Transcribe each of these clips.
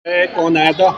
कौन आया था?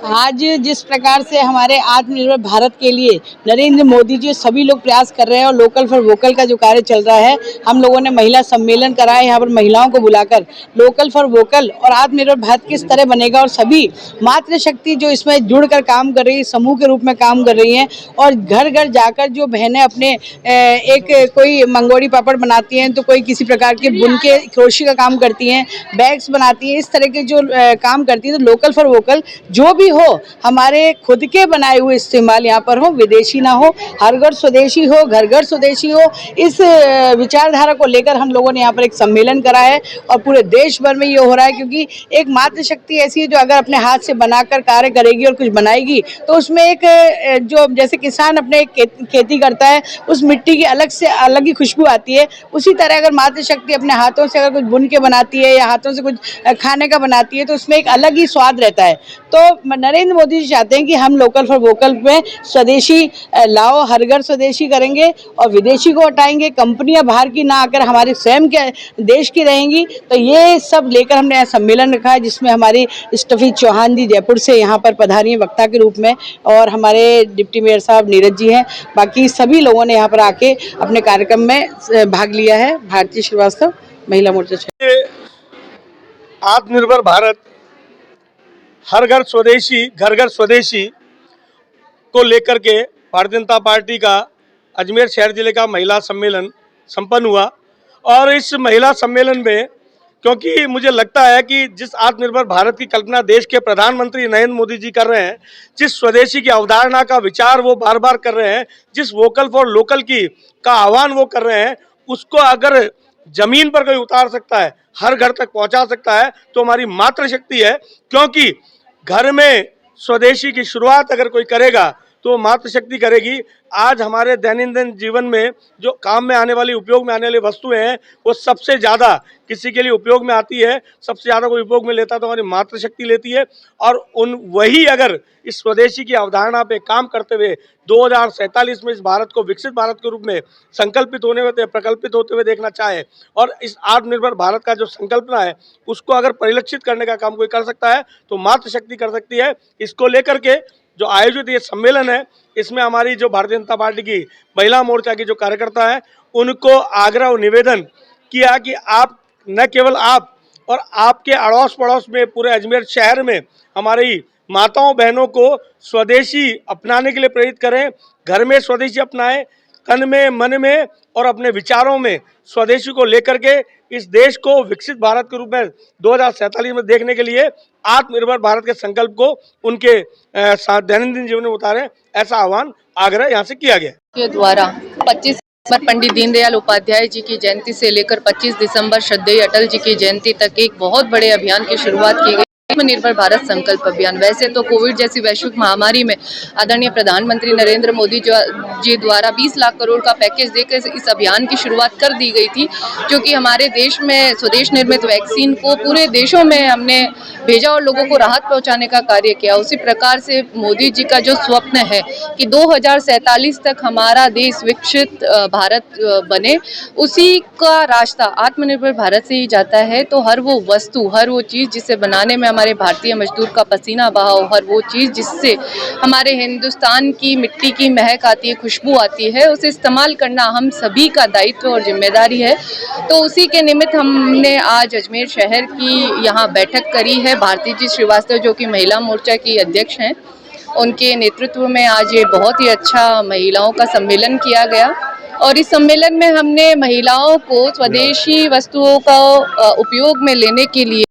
आज जिस प्रकार से हमारे आत्मनिर्भर भारत के लिए नरेंद्र मोदी जी सभी लोग प्रयास कर रहे हैं और लोकल फॉर वोकल का जो कार्य चल रहा है, हम लोगों ने महिला सम्मेलन कराया यहाँ पर महिलाओं को बुलाकर लोकल फॉर वोकल और आत्मनिर्भर भारत किस तरह बनेगा और सभी मातृशक्ति जो इसमें जुड़कर काम कर रही है, समूह के रूप में काम कर रही हैं और घर घर जाकर जो बहनें अपने एक कोई मंगोड़ी पापड़ बनाती हैं तो कोई किसी प्रकार के बुन के क्रोशी का काम करती हैं, बैग्स बनाती हैं, इस तरह के जो काम करती हैं। तो लोकल फॉर वोकल जो भी हो, हमारे खुद के बनाए हुए इस्तेमाल यहाँ पर हो, विदेशी ना हो, हर घर स्वदेशी हो, घर घर स्वदेशी हो। इस विचारधारा को लेकर हम लोगों ने यहाँ पर एक सम्मेलन करा है और पूरे देश भर में ये हो रहा है, क्योंकि एक मातृशक्ति ऐसी है जो अगर अपने हाथ से बनाकर कार्य करेगी और कुछ बनाएगी तो उसमें एक जो जैसे किसान अपने खेती करता है उस मिट्टी की अलग ही खुशबू आती है, उसी तरह अगर मातृशक्ति अपने हाथों से अगर कुछ बुन के बनाती है या हाथों से कुछ खाने का बनाती है तो उसमें एक अलग ही स्वाद रहता है। तो नरेंद्र मोदी जी चाहते हैं कि हम लोकल फॉर वोकल में स्वदेशी लाओ, हर घर स्वदेशी करेंगे और विदेशी को हटाएंगे, कंपनियां बाहर की ना आकर हमारे स्वयं के देश की रहेंगी। तो ये सब लेकर हमने सम्मेलन रखा है जिसमें हमारी स्टफी चौहान जी जयपुर से यहाँ पर पधारी हैं वक्ता के रूप में और हमारे डिप्टी मेयर साहब नीरज जी हैं। बाकी सभी लोगों ने यहाँ पर आके अपने कार्यक्रम में भाग लिया है। भारती श्रीवास्तव, महिला मोर्चा। आत्मनिर्भर भारत, हर घर स्वदेशी, घर घर स्वदेशी को लेकर के भारतीय जनता पार्टी का अजमेर शहर जिले का महिला सम्मेलन संपन्न हुआ। और इस महिला सम्मेलन में, क्योंकि मुझे लगता है कि जिस आत्मनिर्भर भारत की कल्पना देश के प्रधानमंत्री नरेंद्र मोदी जी कर रहे हैं, जिस स्वदेशी की अवधारणा का विचार वो बार बार कर रहे हैं, जिस वोकल फॉर लोकल का आह्वान वो कर रहे हैं, उसको अगर जमीन पर कोई उतार सकता है, हर घर तक पहुंचा सकता है तो हमारी मातृशक्ति है। क्योंकि घर में स्वदेशी की शुरुआत अगर कोई करेगा तो मातृशक्ति करेगी। आज हमारे दैनंदिन जीवन में जो काम में आने वाली, उपयोग में आने वाली वस्तुएं हैं, वो सबसे ज़्यादा किसी के लिए उपयोग में आती है, सबसे ज़्यादा कोई उपयोग में लेता है तो हमारी मातृशक्ति लेती है। और वही अगर इस स्वदेशी की अवधारणा पे काम करते हुए 2047 में इस भारत को विकसित भारत के रूप में प्रकल्पित होते हुए देखना चाहे और इस आत्मनिर्भर भारत का जो संकल्पना है उसको अगर परिलक्षित करने का काम कोई कर सकता है तो मातृशक्ति कर सकती है। इसको लेकर के जो आयोजित ये सम्मेलन है, इसमें हमारी जो भारतीय जनता पार्टी की महिला मोर्चा की जो कार्यकर्ता है उनको आग्रह और निवेदन किया कि आप, न केवल आप और आपके अड़ोस पड़ोस में पूरे अजमेर शहर में हमारी माताओं बहनों को स्वदेशी अपनाने के लिए प्रेरित करें। घर में स्वदेशी अपनाएं, तन में, मन में और अपने विचारों में स्वदेशी को लेकर के इस देश को विकसित भारत के रूप में 2047 में देखने के लिए आत्मनिर्भर भारत के संकल्प को उनके दैनंदिन जीवन में उतारें, ऐसा आह्वान आग्रह यहाँ से किया गया। के द्वारा 25 दिसंबर पंडित दीनदयाल उपाध्याय जी की जयंती से लेकर 25 दिसंबर श्रद्धेय अटल जी की जयंती तक एक बहुत बड़े अभियान की शुरुआत की गई, आत्मनिर्भर भारत संकल्प अभियान। वैसे तो कोविड जैसी वैश्विक महामारी में आदरणीय प्रधानमंत्री नरेंद्र मोदी जी द्वारा 20 लाख करोड़ का पैकेज देकर इस अभियान की शुरुआत कर दी गई थी, क्योंकि हमारे देश में स्वदेश निर्मित वैक्सीन को पूरे देशों में हमने भेजा और लोगों को राहत पहुंचाने का कार्य किया। उसी प्रकार से मोदी जी का जो स्वप्न है कि 2047 तक हमारा देश विकसित भारत बने, उसी का रास्ता आत्मनिर्भर भारत से ही जाता है। तो हर वो वस्तु, हर वो चीज़ जिसे बनाने में हमारे भारतीय मजदूर का पसीना बहा हो, हर वो चीज़ जिससे हमारे हिंदुस्तान की मिट्टी की महक आती है, खुशबू आती है, उसे इस्तेमाल करना हम सभी का दायित्व और जिम्मेदारी है। तो उसी के निमित्त हमने आज अजमेर शहर की यहाँ बैठक करी है। भारती जी श्रीवास्तव जो कि महिला मोर्चा की अध्यक्ष हैं, उनके नेतृत्व में आज ये बहुत ही अच्छा महिलाओं का सम्मेलन किया गया और इस सम्मेलन में हमने महिलाओं को स्वदेशी वस्तुओं का उपयोग में लेने के लिए